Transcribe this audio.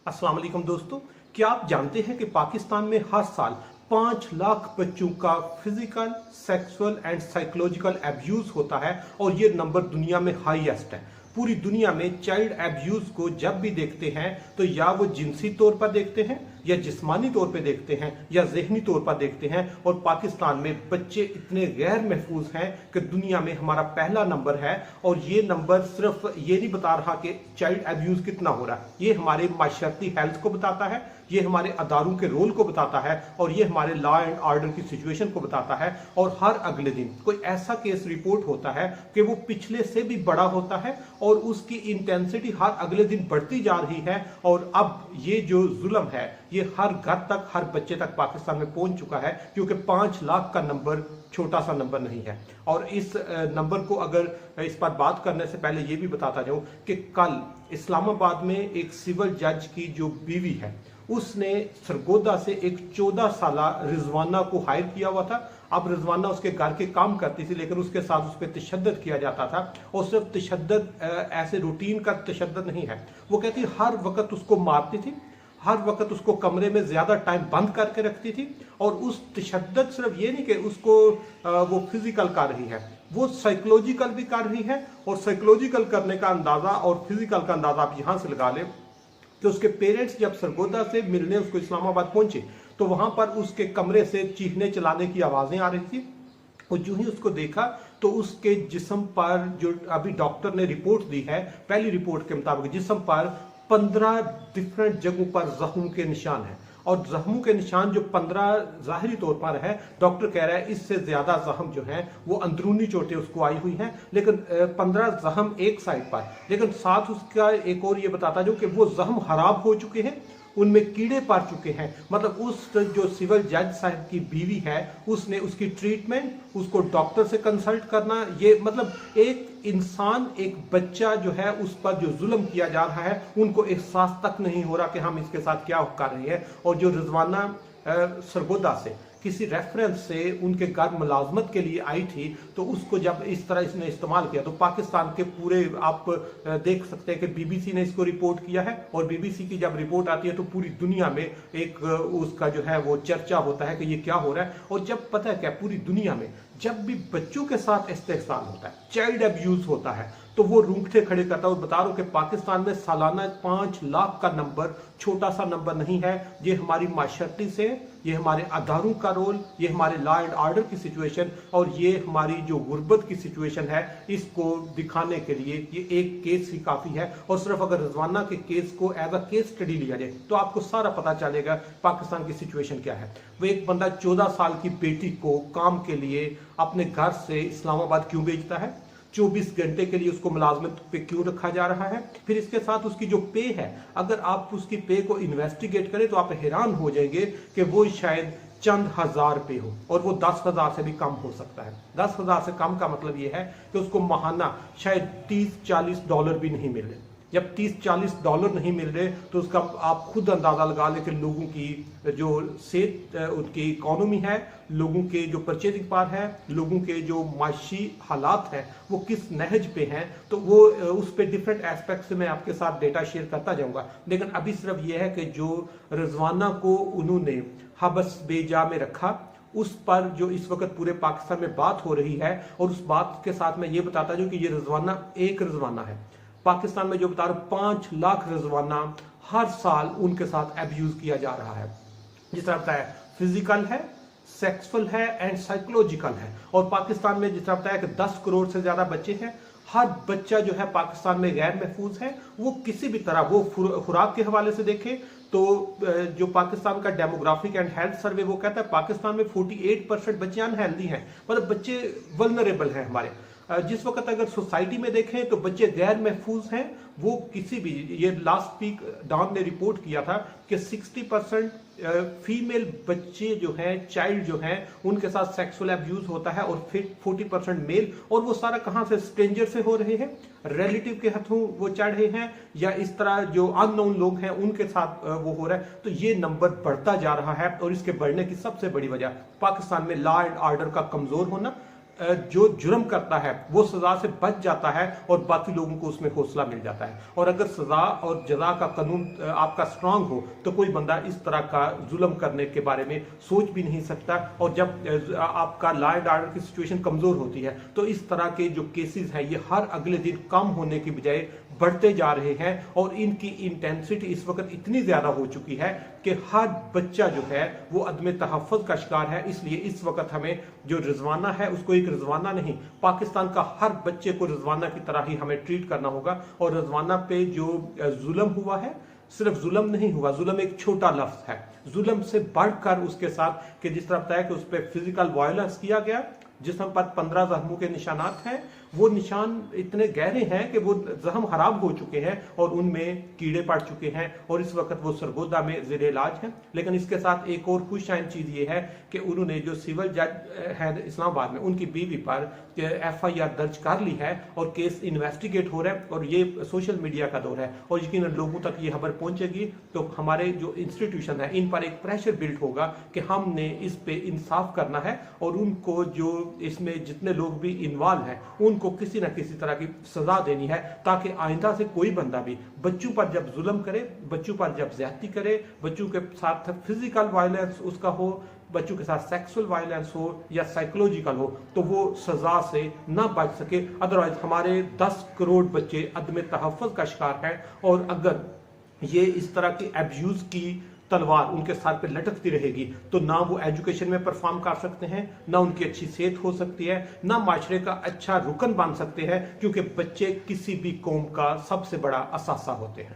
अस्सलाम वालेकुम दोस्तों, क्या आप जानते हैं कि पाकिस्तान में हर साल 5 लाख बच्चों का physical, sexual and psychological abuse होता है और ये नंबर दुनिया में हाईएस्ट है। पूरी दुनिया में चाइल्ड एब्यूज को जब भी देखते हैं तो या वो जिनसी तौर पर देखते हैं या जिस्मानी तौर पर देखते हैं या जहनी तौर पर देखते हैं। और पाकिस्तान में बच्चे इतने गैर महफूज हैं कि दुनिया में हमारा पहला नंबर है। और ये नंबर सिर्फ ये नहीं बता रहा कि चाइल्ड एब्यूज कितना हो रहा है, ये हमारे माशरती हेल्थ को बताता है, ये हमारे अदारों के रोल को बताता है और ये हमारे लॉ एंड ऑर्डर की सिचुएशन को बताता है। और हर अगले दिन कोई ऐसा केस रिपोर्ट होता है कि वो पिछले से भी बड़ा होता है और उसकी इंटेंसिटी हर अगले दिन बढ़ती जा रही है। और अब ये जो जुल्म है ये हर घर तक, हर बच्चे तक पाकिस्तान में पहुंच चुका है, क्योंकि 5 लाख का नंबर छोटा सा नंबर नहीं है। और इस नंबर को अगर इस पर बात करने से पहले ये भी बताता जाऊं कि कल इस्लामाबाद में एक सिविल जज की जो बीवी है उसने सरगोदा से एक 14 साला रिजवाना को हायर किया हुआ था। अब रिजवाना उसके घर के काम करती थी, लेकिन उसके साथ उस पर तशद्दुद किया जाता था। और सिर्फ तशद्दुद ऐसे रूटीन का तशद्दुद नहीं है, वो कहती हर वक्त उसको मारती थी, हर वक्त उसको कमरे में ज्यादा टाइम बंद करके रखती थी। और उस तशद्दुद सिर्फ ये नहीं कि उसको वो फिजिकल कर रही है, वो साइकोलॉजिकल भी कर रही है। और साइकोलॉजिकल करने का अंदाजा और फिजिकल का अंदाजा आप यहां से लगा लें कि उसके पेरेंट्स जब सरगोदा से मिलने उसको इस्लामाबाद पहुंचे तो वहां पर उसके कमरे से चीखने चलाने की आवाजें आ रही थी। और जो ही उसको देखा तो उसके जिस्म पर, जो अभी डॉक्टर ने रिपोर्ट दी है, पहली रिपोर्ट के मुताबिक जिस्म पर 15 डिफरेंट जगहों पर जख्म के निशान है। और जख्मों के निशान जो 15 जाहिरी तौर पर है, डॉक्टर कह रहा है इससे ज्यादा जख्म जो है वो अंदरूनी चोटें उसको आई हुई हैं, लेकिन 15 जख्म एक साइड पर। लेकिन साथ उसका एक और ये बताता जो कि वो जख्म खराब हो चुके हैं, उनमें कीड़े पड़ चुके हैं। मतलब उस जो सिविल जज साहब की बीवी है उसने उसकी ट्रीटमेंट, उसको डॉक्टर से कंसल्ट करना, ये मतलब एक इंसान, एक बच्चा जो है उस पर जो जुल्म किया जा रहा है उनको एहसास तक नहीं हो रहा कि हम इसके साथ क्या कर रहे हैं। और जो रिजवाना सरगोदा से किसी रेफरेंस से उनके घर मुलाजमत के लिए आई थी, तो उसको जब इस तरह इसने इस्तेमाल किया तो पाकिस्तान के पूरे आप देख सकते हैं कि बीबीसी ने इसको रिपोर्ट किया है। और बीबीसी की जब रिपोर्ट आती है तो पूरी दुनिया में एक उसका जो है वो चर्चा होता है कि ये क्या हो रहा है। और जब पता है क्या, पूरी दुनिया में जब भी बच्चों के साथ इस्तेहसाल होता है, चाइल्ड अब्यूज होता है, तो वो रूंगटे खड़े करता है। और बता रहा हूं कि पाकिस्तान में सालाना 5 लाख का नंबर छोटा सा नंबर नहीं है। ये हमारी माशरती से, ये हमारे अदारों का रोल, ये हमारे लॉ एंड ऑर्डर की सिचुएशन और ये हमारी जो गुर्बत की सिचुएशन है, इसको दिखाने के लिए ये एक केस ही काफी है। और सिर्फ अगर रिजवाना के केस को एज अ केस स्टडी लिया जाए तो आपको सारा पता चलेगा पाकिस्तान की सिचुएशन क्या है। वो एक बंदा 14 साल की बेटी को काम के लिए अपने घर से इस्लामाबाद क्यों भेजता है, 24 घंटे के लिए उसको मुलाजमत पे क्यों रखा जा रहा है। फिर इसके साथ उसकी जो पे है, अगर आप उसकी पे को इन्वेस्टिगेट करें तो आप हैरान हो जाएंगे कि वो शायद चंद हजार पे हो और वो 10,000 से भी कम हो सकता है। 10,000 से कम का मतलब ये है कि उसको माहाना शायद $30-40 भी नहीं मिल रहे। जब $30-40 नहीं मिल रहे तो उसका आप खुद अंदाजा लगा लें कि लोगों की जो सेहत, उनकी इकोनॉमी है, लोगों के जो परचेजिंग पावर है, लोगों के जो माशी हालात हैं वो किस नहज पे हैं। तो वो उस पे डिफरेंट एस्पेक्ट से मैं आपके साथ डेटा शेयर करता जाऊंगा। लेकिन अभी सिर्फ ये है कि जो रिजवाना को उन्होंने हबस बेजा में रखा, उस पर जो इस वक्त पूरे पाकिस्तान में बात हो रही है, और उस बात के साथ मैं ये बताता हूं कि ये रिजवाना एक रिजवाना है। पाकिस्तान में जो बता रहा हूं 5 लाख रिजवाना हर साल उनके साथ एब्यूज किया जा रहा है। जिस तरह बताया फिजिकल है, सेक्सुअल है एंड साइकोलॉजिकल है। और पाकिस्तान में जिस तरह बताया कि 10 करोड़ से ज्यादा बच्चे हैं। हर बच्चा जो है पाकिस्तान में गैर महफूज है। वो किसी भी तरह, वो खुराक के हवाले से देखें तो जो पाकिस्तान का डेमोग्राफिक एंड हेल्थ सर्वे वो कहता है पाकिस्तान में 48% बच्चे अनहेल्दी हैं, मतलब बच्चे वल्नरेबल हैं हमारे। जिस वक्त अगर सोसाइटी में देखें तो बच्चे गैर महफूज हैं। वो किसी भी, ये लास्ट वीक डॉन ने रिपोर्ट किया था कि 60% फीमेल बच्चे जो हैं, चाइल्ड जो हैं, उनके साथ सेक्सुअल अब्यूज होता है और फिर 40% मेल। और वो सारा कहां से, स्ट्रेंजर से हो रहे हैं, रिलेटिव के हाथों वो चढ़ रहे हैं, या इस तरह जो अननोन लोग हैं उनके साथ वो हो रहा है। तो ये नंबर बढ़ता जा रहा है और इसके बढ़ने की सबसे बड़ी वजह पाकिस्तान में लॉ एंड ऑर्डर का कमजोर होना, जो जुर्म करता है वो सजा से बच जाता है और बाकी लोगों को उसमें हौसला मिल जाता है। और अगर सजा और जजा का कानून आपका स्ट्रांग हो तो कोई बंदा इस तरह का जुल्म करने के बारे में सोच भी नहीं सकता। और जब आपका लॉ एंड ऑर्डर की सिचुएशन कमजोर होती है तो इस तरह के जो केसेस हैं ये हर अगले दिन कम होने की बजाय बढ़ते जा रहे हैं। और इनकी इंटेंसिटी इस वक्त इतनी ज्यादा हो चुकी है कि हर बच्चा जो है वो अदम तहफ़्फ़ुज़ का शिकार है। इसलिए इस वक्त हमें जो रिजवाना है उसको एक रिजवाना नहीं, पाकिस्तान का हर बच्चे को रिजवाना की तरह ही हमें ट्रीट करना होगा। और रिजवाना पे जो जुल्म हुआ है, सिर्फ जुल्म नहीं हुआ, जुल्म एक छोटा लफ्ज है, जुल्म से बढ़कर उसके साथ कि जिस तरह बताया कि उस पर फिजिकल वायलेंस किया गया, जिसम पर 15 जख्मों के निशानात हैं, वो निशान इतने गहरे हैं कि वो जख्म खराब हो चुके हैं और उनमें कीड़े पड़ चुके हैं और इस वक्त वो सरगोदा में ज़ेर इलाज हैं। लेकिन इसके साथ एक और खुशआइन चीज़ ये है कि उन्होंने जो सिविल जज है इस्लामाबाद में, उनकी बीवी पर FIR दर्ज कर ली है और केस इन्वेस्टिगेट हो रहा है। और ये सोशल मीडिया का दौर है और यकीनन लोगों तक ये खबर पहुंचेगी तो हमारे जो इंस्टीट्यूशन है इन पर एक प्रेशर बिल्ड होगा कि हमने इस पे इंसाफ करना है और उनको जो इसमें जितने लोग भी इन्वॉल्व हैं उनको किसी ना किसी तरह की सजा देनी है, ताकि आइंदा से कोई बंदा भी बच्चों पर जब जुल्म करे, बच्चों पर जब ज्यादती करे, बच्चों के साथ फिजिकल वायलेंस उसका हो, बच्चों के साथ सेक्सुअल वायलेंस हो या साइकोलॉजिकल हो, तो वो सजा से ना बच सके। अदरवाइज हमारे 10 करोड़ बच्चे अदम तहफ़्फ़ुज़ का शिकार हैं और अगर ये इस तरह की एब्यूज की तलवार उनके सर पे लटकती रहेगी तो ना वो एजुकेशन में परफॉर्म कर सकते हैं, ना उनकी अच्छी सेहत हो सकती है, ना माशरे का अच्छा रुकन बन सकते हैं, क्योंकि बच्चे किसी भी कौम का सबसे बड़ा असासा होते हैं।